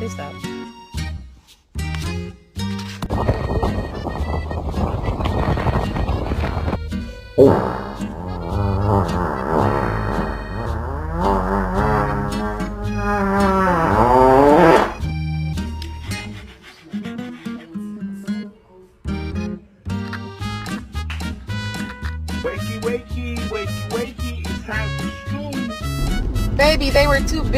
me stop. Wakey, wakey, wakey, wakey, it's time for school. Baby, they were too big.